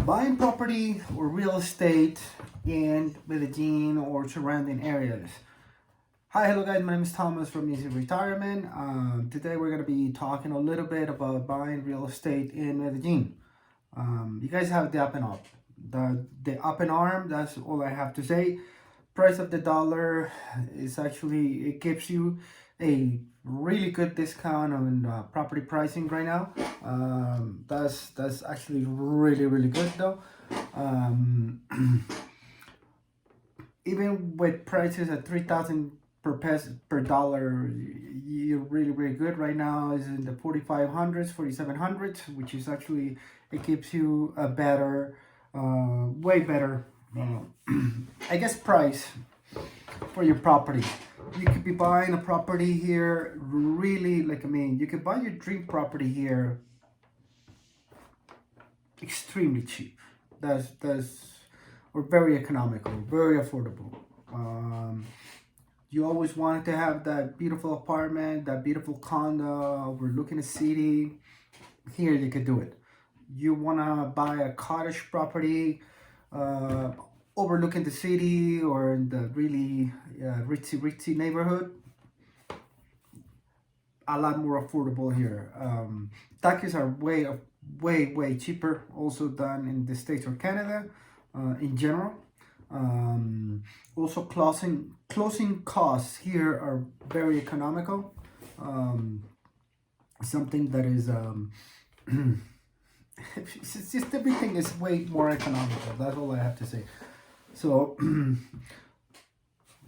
Buying property or real estate in Medellin or surrounding areas. Hi, hello guys, my name is Thomas from Easy Retirement. Today we're going to be talking a little bit about buying real estate in Medellin. You guys have the up and up. The up and arm, that's all I have to say. Price of the dollar is actually, it gives you a really good discount on property pricing right now. That's actually really good though. Even with prices at 3,000 per dollar, you're really good right now. Is in the 4,500s, 4,700s, which is actually, it gives you a better, way better, I guess, price for your property. You could be buying a property here really, you could buy your dream property here extremely cheap. That's or very economical, very affordable. You always wanted to have that beautiful apartment, that beautiful condo overlooking the city. Here you could do it. You want to buy a cottage property overlooking the city or in the really ritzy neighborhood. A lot more affordable here. Taxes are way cheaper also than in the States or Canada in general. Also closing costs here are very economical. Something that is it's just everything is way more economical. That's all I have to say. So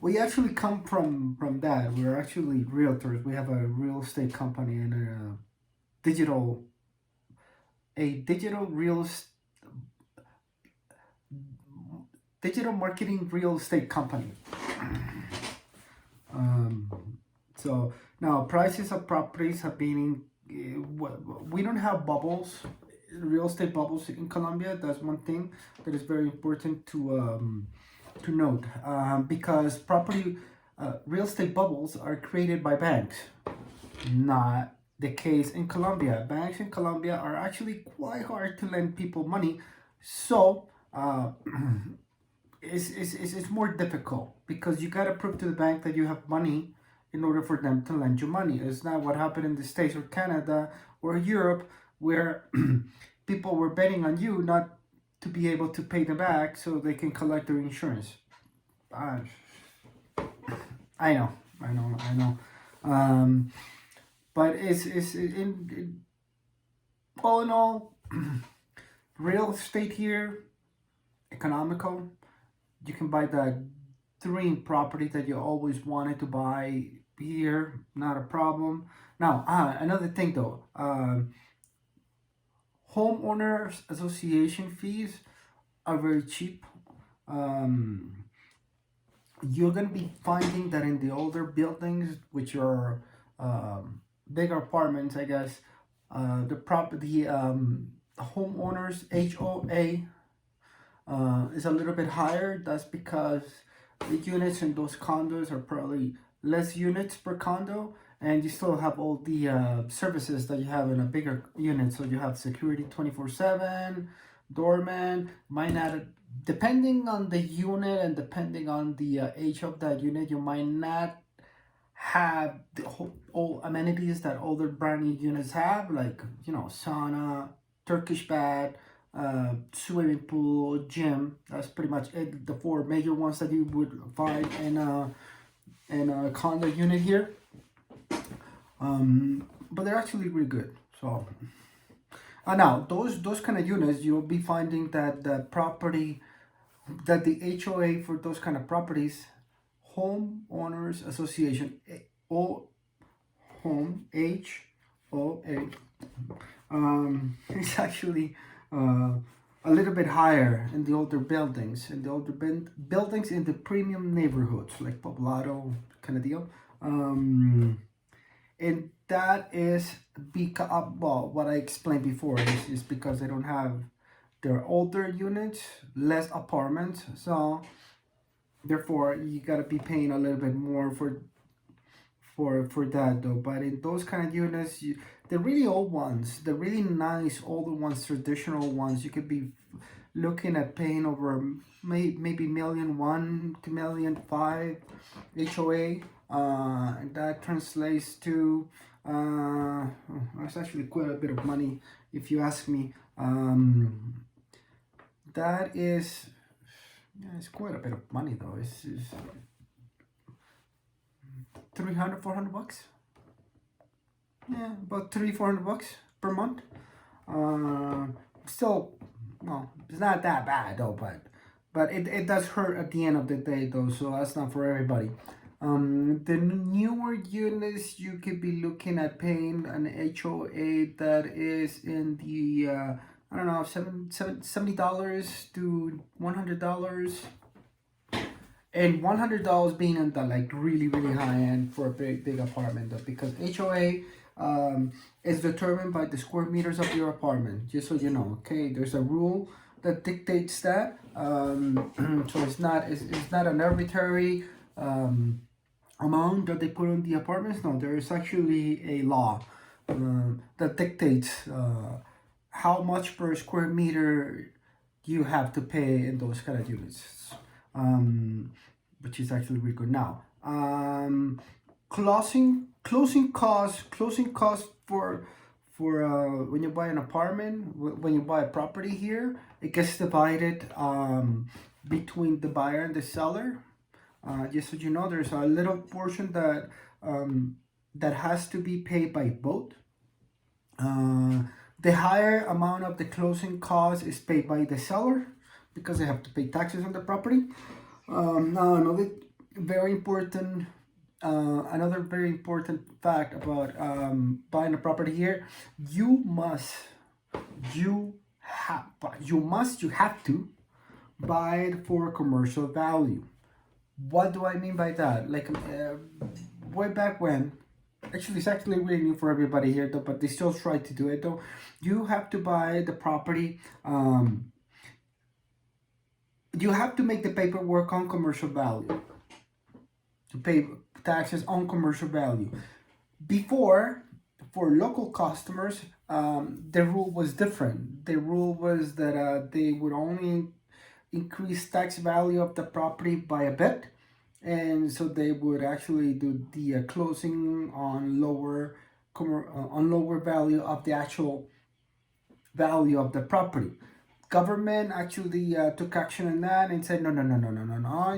we actually come from that. We're actually realtors. We have a real estate company and a digital marketing real estate company. So now prices of properties have been we don't have bubbles, real estate bubbles in Colombia. That's one thing that is very important to note, because real estate bubbles are created by banks, not the case in Colombia. Banks in Colombia are actually quite hard to lend people money, so it's more difficult because you gotta prove to the bank that you have money in order for them to lend you money. It's not what happened in the States or Canada or Europe, where people were betting on you not to be able to pay them back so they can collect their insurance. I know. But it's in all in all, real estate here, economical. You can buy that dream property that you always wanted to buy here, not a problem. Now, another thing though, homeowners association fees are very cheap. You're gonna be finding that in the older buildings, which are bigger apartments, I guess, the homeowners HOA is a little bit higher. That's because the units in those condos are probably less units per condo, and you still have all the services that you have in a bigger unit. So you have security 24/7, doorman, might not, depending on the unit and depending on the age of that unit, you might not have all amenities that older brand new units have, like, sauna, Turkish bath, swimming pool, gym. That's pretty much it. The four major ones that you would find in a condo unit here. But they're actually really good. So now those kind of units, you'll be finding that the HOA for those kind of properties, homeowners association, home HOA, it's actually a little bit higher in the older buildings, in the premium neighborhoods like Poblado kind of deal. And that is because, well, what I explained before is because they don't have their older units, less apartments, so therefore you gotta be paying a little bit more for that though. But in those kind of units, the really old ones, the really nice older ones, traditional ones, you could be looking at paying over maybe $1,000,000 to $1,500,000 HOA. And that translates to it's actually quite a bit of money if you ask me. That is, yeah, it's quite a bit of money though. It's 300, $400. Yeah, about $300-400 per month. Still, well, it's not that bad though, but it does hurt at the end of the day though, so that's not for everybody. The newer units, you could be looking at paying an HOA that is in the I don't know, $70 to $100, and $100 being in the like really high end for a big apartment though, because HOA is determined by the square meters of your apartment. Just so you know, okay, there's a rule that dictates that. So it's not an arbitrary amount that they put on the apartments. No, there is actually a law that dictates how much per square meter you have to pay in those kind of units, which is actually really good. Now, closing costs for when you buy an apartment, when you buy a property here, it gets divided between the buyer and the seller. Just so you know, there's a little portion that that has to be paid by both. The higher amount of the closing cost is paid by the seller because they have to pay taxes on the property. Now another very important fact about buying a property here: you have to buy it for commercial value. What do I mean by that? Like way back when, actually it's actually really new for everybody here though, but they still try to do it though. You have to buy the property. You have to make the paperwork on commercial value to pay taxes on commercial value. Before, for local customers, the rule was different. The rule was that they would only increase tax value of the property by a bit, and so they would actually do the closing on lower value of the actual value of the property. Government actually took action on that and said, no,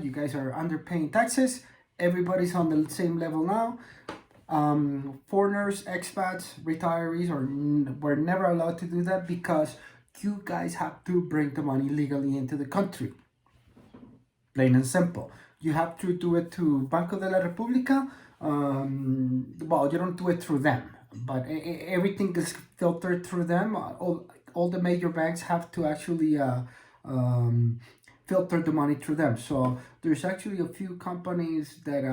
you guys are underpaying taxes. Everybody's on the same level now. Foreigners, expats, retirees were never allowed to do that because you guys have to bring the money legally into the country. Plain and simple. You have to do it to Banco de la República. Well, you don't do it through them, but everything is filtered through them. All the major banks have to actually filter the money through them. So there's actually a few companies that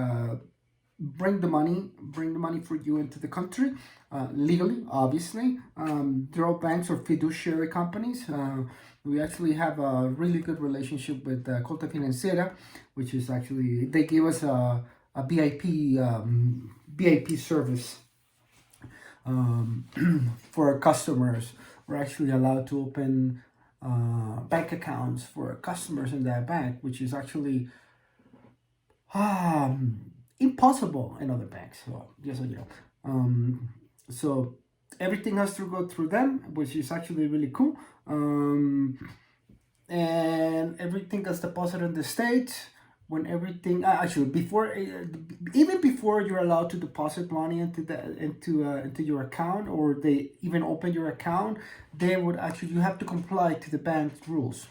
bring the money for you into the country legally, obviously. They're all banks or fiduciary companies. We actually have a really good relationship with Colta Financiera, which is actually, they give us a VIP service for our customers. We're actually allowed to open bank accounts for customers in that bank, which is actually impossible in other banks. So just so you know, so everything has to go through them, which is actually really cool. And everything gets deposited in the States. When everything actually even before you're allowed to deposit money into your account, or they even open your account, they would actually, you have to comply to the bank's rules.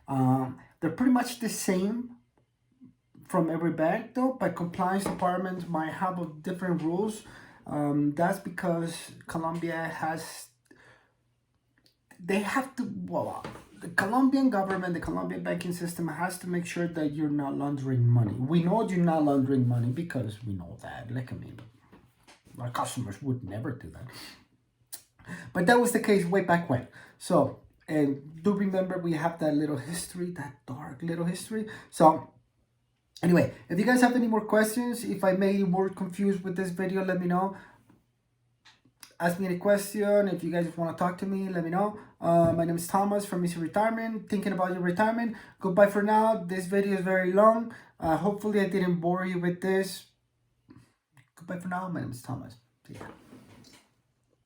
They're pretty much the same from every bank though, but compliance departments might have different rules. That's because Colombia the Colombian government, the Colombian banking system has to make sure that you're not laundering money. We know you're not laundering money because we know that. Like, I mean, our customers would never do that. But that was the case way back when. So, and do remember we have that little history, that dark little history. So, anyway, if you guys have any more questions, if I made you more confused with this video, let me know. ask me any question. If you guys want to talk to me, let me know. My name is Thomas from Easy Retirement. Thinking about your retirement. Goodbye for now. This video is very long. Hopefully I didn't bore you with this. Goodbye for now. My name is Thomas. See ya.